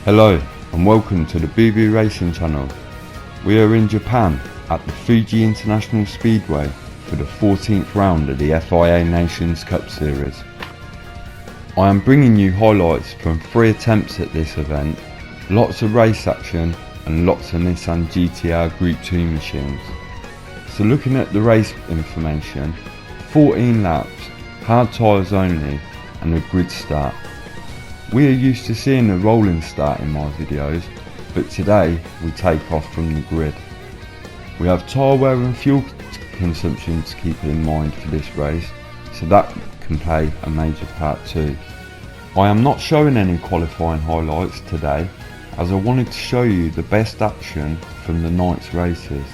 Hello and welcome to the BooBoo-Racing channel. We are in Japan at the Fuji International Speedway for the 14th round of the FIA Nations Cup Series. I am bringing you highlights from 3 attempts at this event, lots of race action and lots of Nissan GT-R Group 2 machines. So looking at the race information, 14 laps, hard tyres only and a grid start. We are used to seeing a rolling start in my videos, but today we take off from the grid. We have tyre wear and fuel consumption to keep in mind for this race, so that can play a major part too. I am not showing any qualifying highlights today, as I wanted to show you the best action from the night's races.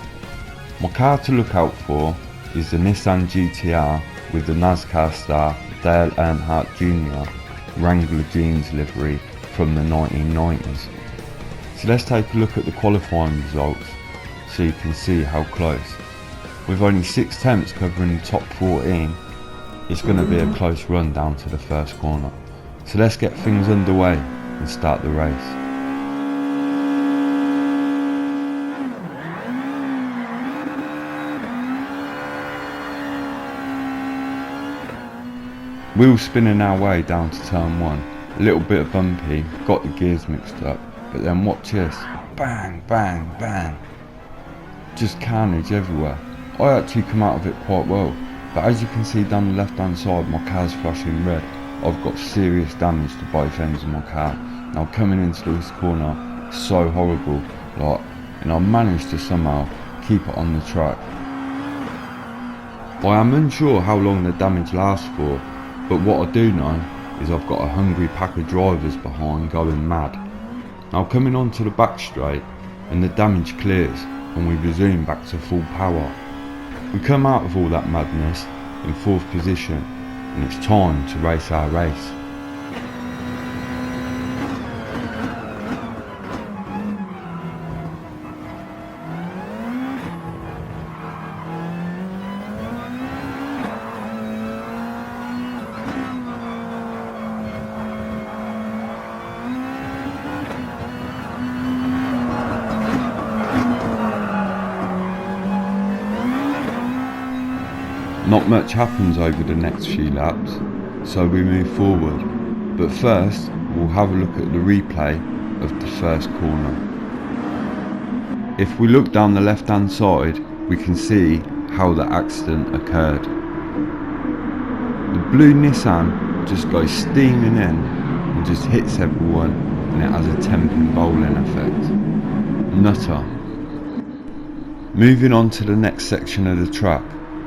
My car to look out for is the Nissan GT-R with the NASCAR star Dale Earnhardt Jr. Wrangler jeans livery from the 1990s. So let's take a look at the qualifying results so you can see how close. With only 6 attempts covering the top 14, it's going to be a close run down to the first corner. So let's get things underway and start the race. Wheels spinning our way down to turn 1, a little bit of bumpy, got the gears mixed up, but then watch this, bang, bang, bang, just carnage everywhere. I actually come out of it quite well, but as you can see down the left hand side my car's flashing red. I've got serious damage to both ends of my car. Now coming into this corner, it's so horrible, and I managed to somehow keep it on the track. I am unsure how long the damage lasts for, but what I do know is I've got a hungry pack of drivers behind going mad. Now coming onto the back straight and the damage clears and we resume back to full power. We come out of all that madness in 4th position and it's time to race our race. Not much happens over the next few laps, so we move forward, but first we'll have a look at the replay of the first corner. If we look down the left hand side, we can see how the accident occurred. The blue Nissan just goes steaming in and just hits everyone, and it has a temping bowling effect. Nutter. Moving on to the next section of the track,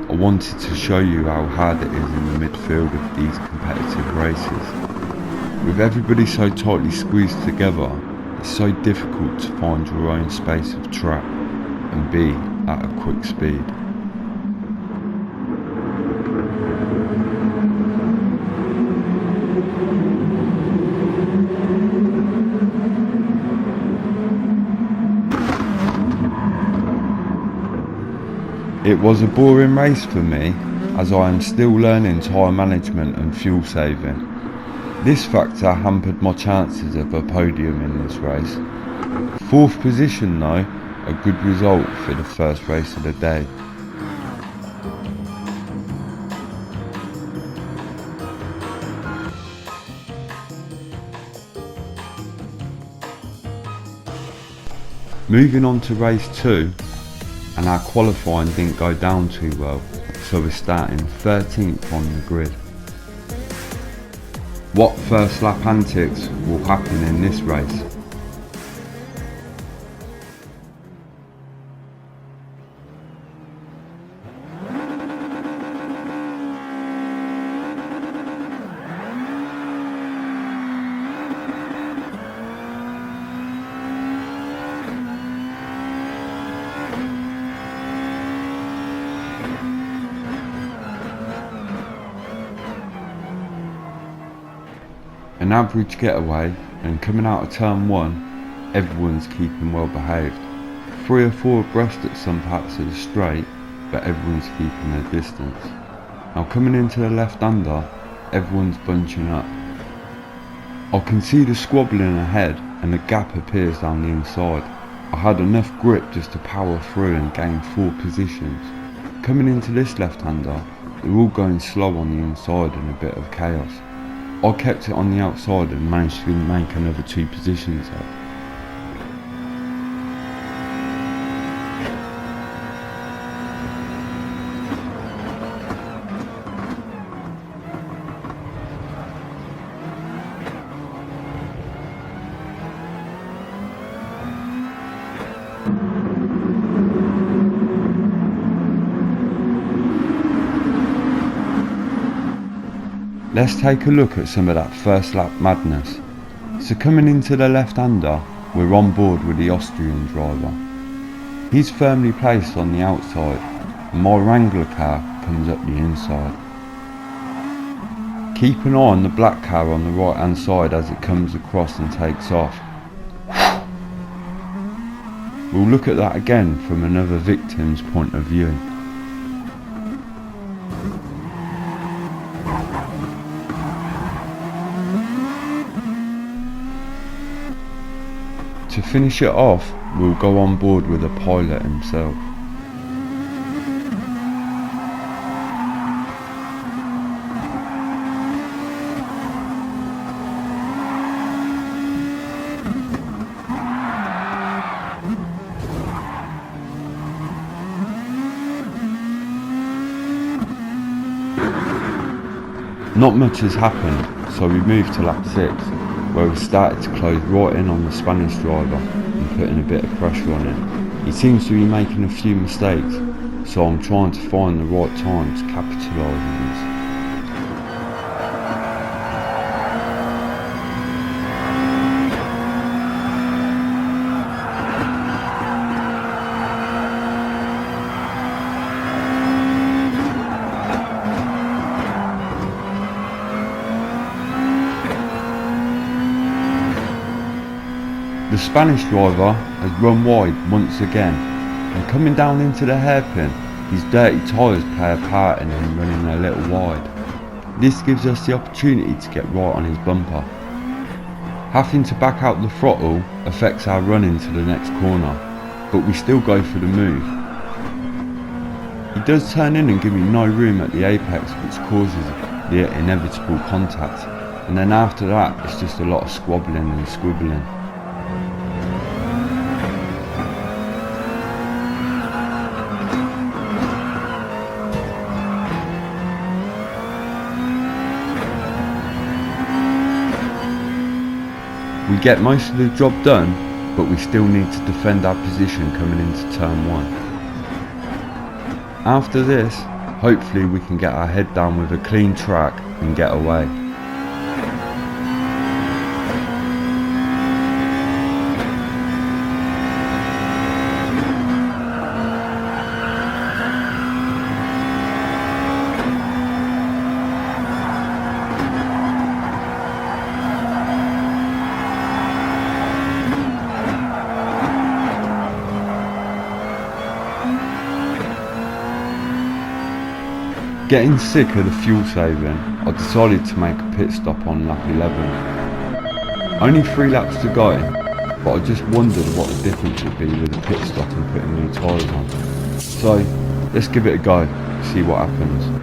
I wanted to show you how hard it is in the midfield of these competitive races. With everybody so tightly squeezed together, it's so difficult to find your own space of track and be at a quick speed. It was a boring race for me, as I am still learning tyre management and fuel saving. This factor hampered my chances of a podium in this race. 4th position though, a good result for the first race of the day. Moving on to race 2, and our qualifying didn't go down too well, so we're starting 13th on the grid. What first lap antics will happen in this race? An average getaway, and coming out of turn 1, everyone's keeping well behaved. 3 or 4 abreast at some parts of the straight, but everyone's keeping their distance. Now coming into the left-hander, everyone's bunching up. I can see the squabbling ahead, and a gap appears down the inside. I had enough grip just to power through and gain 4 positions. Coming into this left-hander, they're all going slow on the inside and a bit of chaos. I kept it on the outside and managed to make another 2 positions up. Let's take a look at some of that first lap madness. So coming into the left-hander, we're on board with the Austrian driver. He's firmly placed on the outside, and my Wrangler car comes up the inside. Keep an eye on the black car on the right hand side as it comes across and takes off. We'll look at that again from another victim's point of view. To finish it off, we'll go on board with the pilot himself. Not much has happened, so we moved to lap 6, where we started to close right in on the Spanish driver and putting a bit of pressure on him. He seems to be making a few mistakes, so I'm trying to find the right time to capitalise on this. The Spanish driver has run wide once again, and coming down into the hairpin, his dirty tyres play a part in him running a little wide. This gives us the opportunity to get right on his bumper. Having to back out the throttle affects our run into the next corner, but we still go for the move. He does turn in and give me no room at the apex, which causes the inevitable contact, and then after that it's just a lot of squabbling and squibbling. We get most of the job done, but we still need to defend our position coming into turn 1. After this, hopefully we can get our head down with a clean track and get away. Getting sick of the fuel saving, I decided to make a pit stop on lap 11. Only 3 laps to go, but I just wondered what the difference would be with a pit stop and putting new tyres on. So, let's give it a go, see what happens.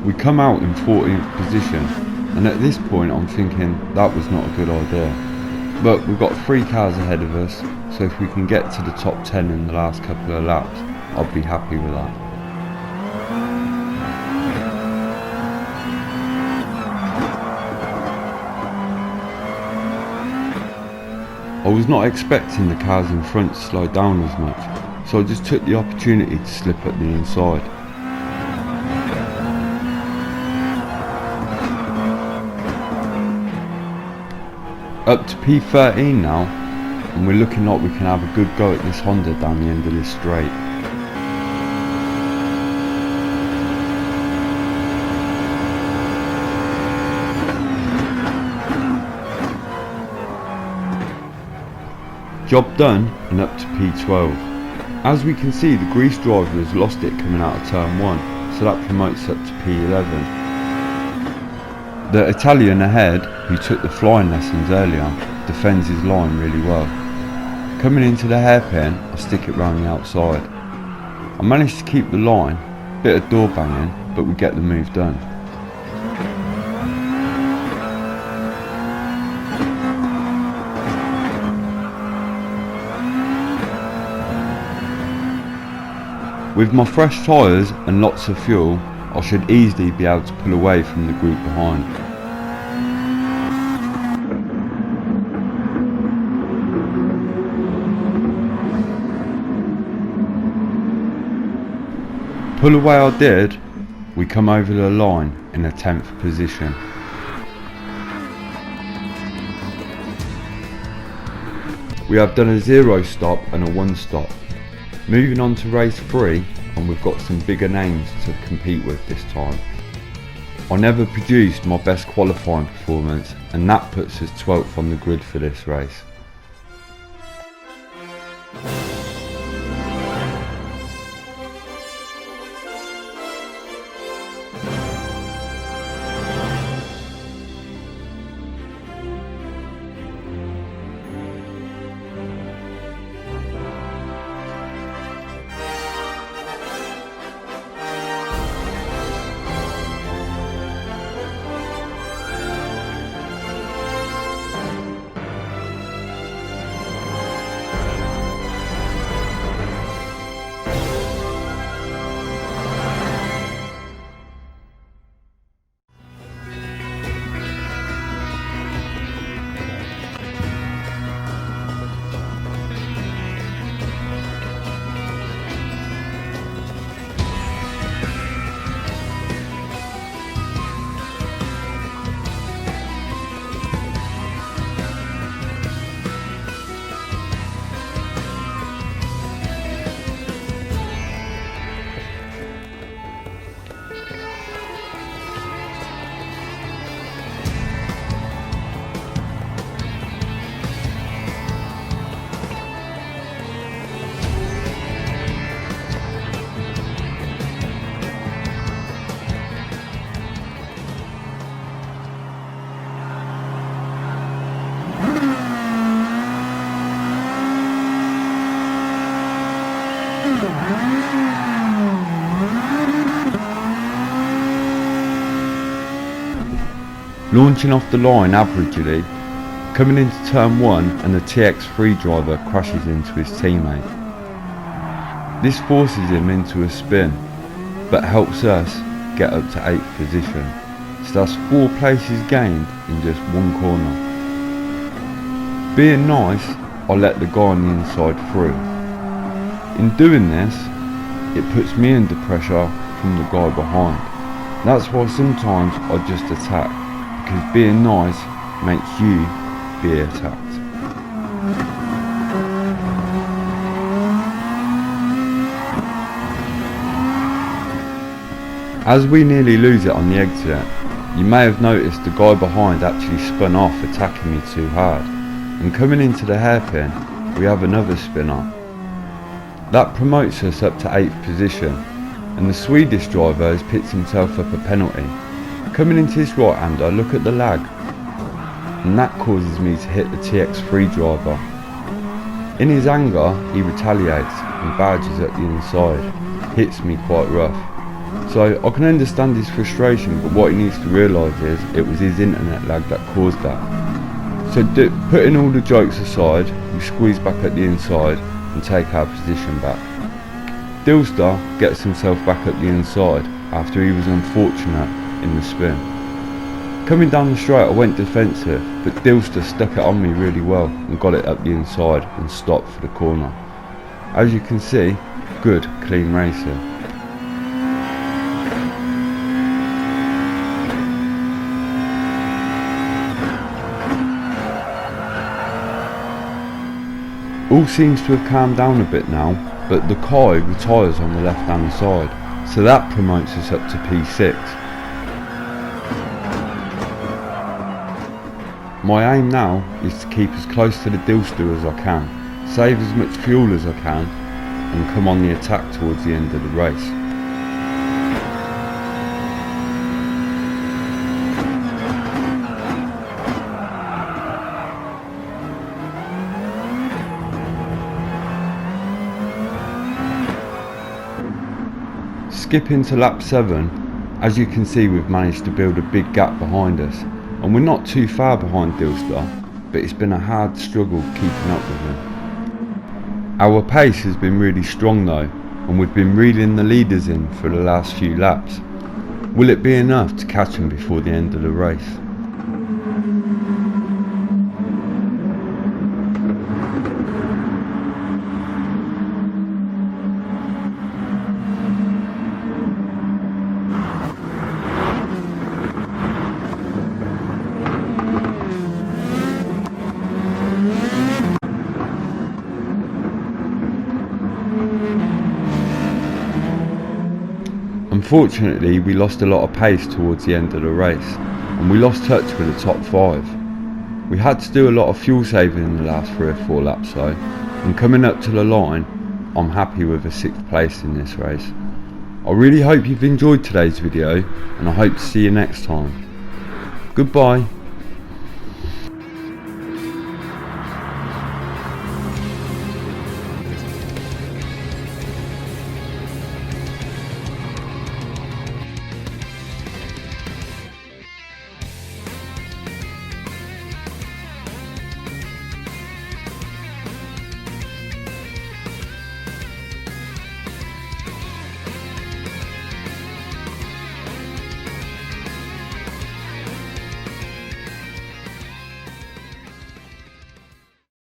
We come out in 14th position, and at this point I'm thinking that was not a good idea. But we've got 3 cars ahead of us, so if we can get to the top 10 in the last couple of laps, I'd be happy with that. I was not expecting the cars in front to slow down as much, so I just took the opportunity to slip at the inside. Up to P13 now, and we're looking like we can have a good go at this Honda down the end of this straight. Job done and up to P12. As we can see, the grease driver has lost it coming out of turn 1, so that promotes up to P11. The Italian ahead, who took the flying lessons earlier, defends his line really well. Coming into the hairpin, I stick it round the outside. I managed to keep the line, bit of door banging, but we get the move done. With my fresh tyres and lots of fuel, I should easily be able to pull away from the group behind. Pull away I did, we come over the line in a 10th position. We have done a 0 stop and a 1 stop. Moving on to race 3, and we've got some bigger names to compete with this time. I never produced my best qualifying performance, and that puts us 12th on the grid for this race. Launching off the line averagely, coming into turn 1 and the TX3 driver crashes into his teammate. This forces him into a spin, but helps us get up to 8th position, so that's 4 places gained in just 1 corner. Being nice, I let the guy on the inside through. In doing this, it puts me under pressure from the guy behind. That's why sometimes I just attack, because being nice makes you be attacked. As we nearly lose it on the exit, you may have noticed the guy behind actually spun off, attacking me too hard, and coming into the hairpin we have another spinner. That promotes us up to 8th position, and the Swedish driver has picked himself up a penalty. Coming into his right-hander, look at the lag, and that causes me to hit the TX3 driver. In his anger, he retaliates and barges up the inside, hits me quite rough. So I can understand his frustration, but what he needs to realise is it was his internet lag that caused that. So putting all the jokes aside, we squeeze back at the inside and take our position back. Dilster gets himself back up the inside after he was unfortunate in the spin. Coming down the straight I went defensive, but Dilster stuck it on me really well and got it up the inside and stopped for the corner. As you can see, good clean racing. All seems to have calmed down a bit now, but the Kai retires on the left hand side, so that promotes us up to P6. My aim now is to keep as close to the Dilster as I can, save as much fuel as I can and come on the attack towards the end of the race. Skipping to lap 7, as you can see we've managed to build a big gap behind us, and we're not too far behind Dilstar, but it's been a hard struggle keeping up with him. Our pace has been really strong though, and we've been reeling the leaders in for the last few laps. Will it be enough to catch them before the end of the race? Unfortunately, we lost a lot of pace towards the end of the race, and we lost touch with the top 5. We had to do a lot of fuel saving in the last 3 or 4 laps though, and coming up to the line, I'm happy with a 6th place in this race. I really hope you've enjoyed today's video, and I hope to see you next time. Goodbye.